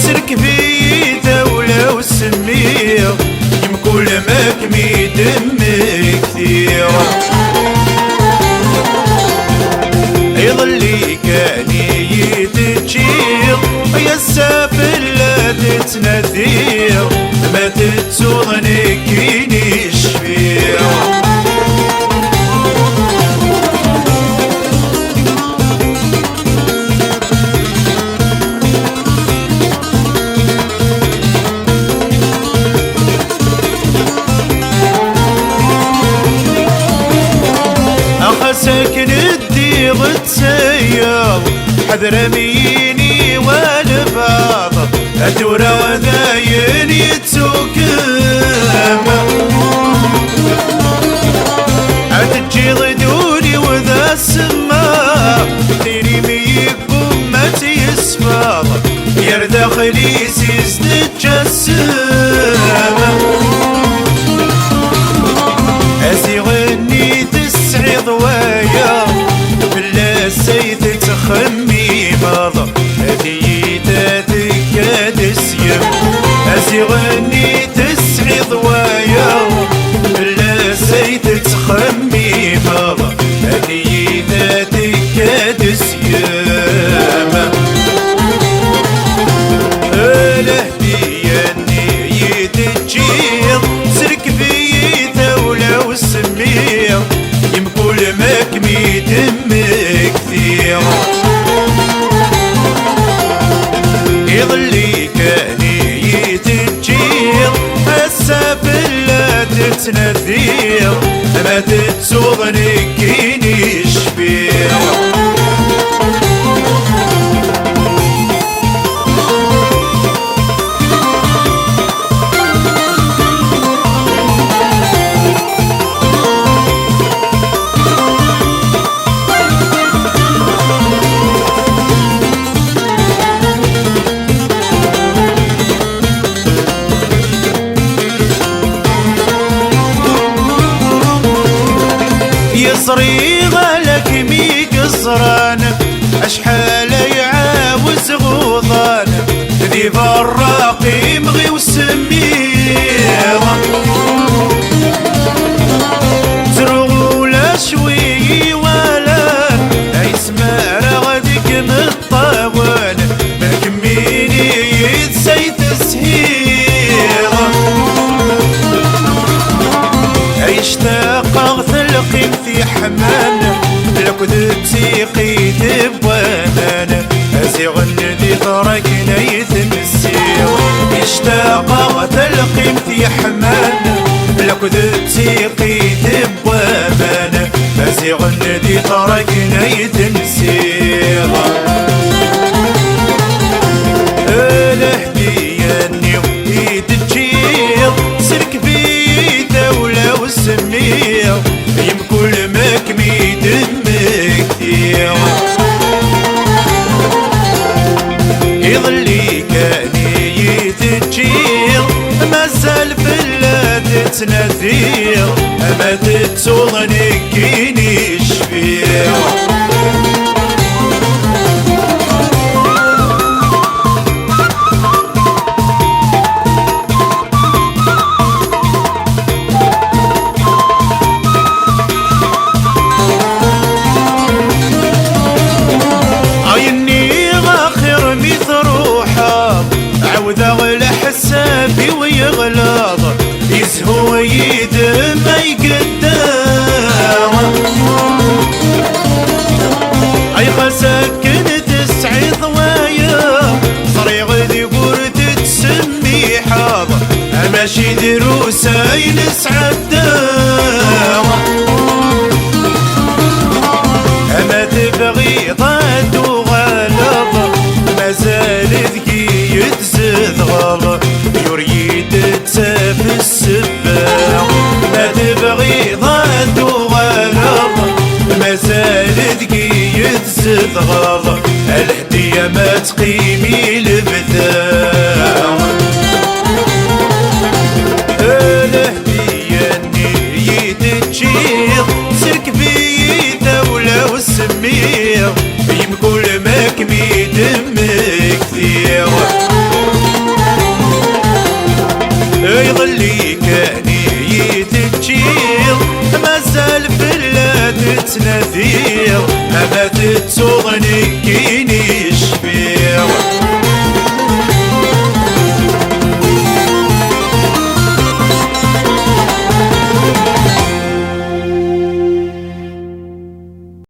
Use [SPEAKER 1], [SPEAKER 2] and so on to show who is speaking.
[SPEAKER 1] سلك في دولة وسمير يمكن ماك ميدم كثير يظلي كان يتجير يا السافل لا تتنذير ما تتوغني كيني شفير ساكن الديغ تسير حذر ميني والباض الدورة وذاين يتسوكم عتجي ضدولي وذا السما ديري ميك بمة يسفاض يرد خليسي ستجسم أسيغني تسعي ضوايا بلا سيد تخمي ماضا هديتاتك كادسيم أسيغني تسعي ضوايا بلا سيد تخمي ماضا هديتاتك كادسيم الهدياني يتجير سلك في دولة وسمير يمكن ماك ميدم كثير يظلي كان يتجير السافل لا تتنذير ما تتسوغني كيني شبير صريغة لك مي قصران أشحال يعاوز غوضان ذي براقي مغي وسمير زرغولا شوي ولا يسمع رغدك مطاوان ما كميني يتسيت سهير يشتاق ثلقي في حمامنا لك ذبتي دبوانا أزيغن ذي طرقنا يتمسير يشتاق ثلقي في حمامنا لك ذبتي دبوانا أزيغن ذي طرقنا يتمسير الهدياني يتجير سلك في دولة وسمير يمكن ماك ميدم كثير يظلي كان يتجير مازال فلا تتنذير ما تتسوغني كيني شفير حسابي ويغلاظ يزهو يدم اي قدام اي خساكن تسعي ضوايا صريغ ذي قرد تسمي حاض ماشي دروسا ينسعى الدام اما تبغي ضاد وغلظ مازال ذكي يتزد غلط يريد تساب السباع ما تبغي ضاد وغلط مازال تغاض الهدية ما تقيمي البذاء الهدية ني تجيغ سلك بيدا ولا وسميغ يمكن ما كمي دمك ثيغ يظلي كاني يتجيغ مازال فلا تتناثيغ ما تتصوغني كيني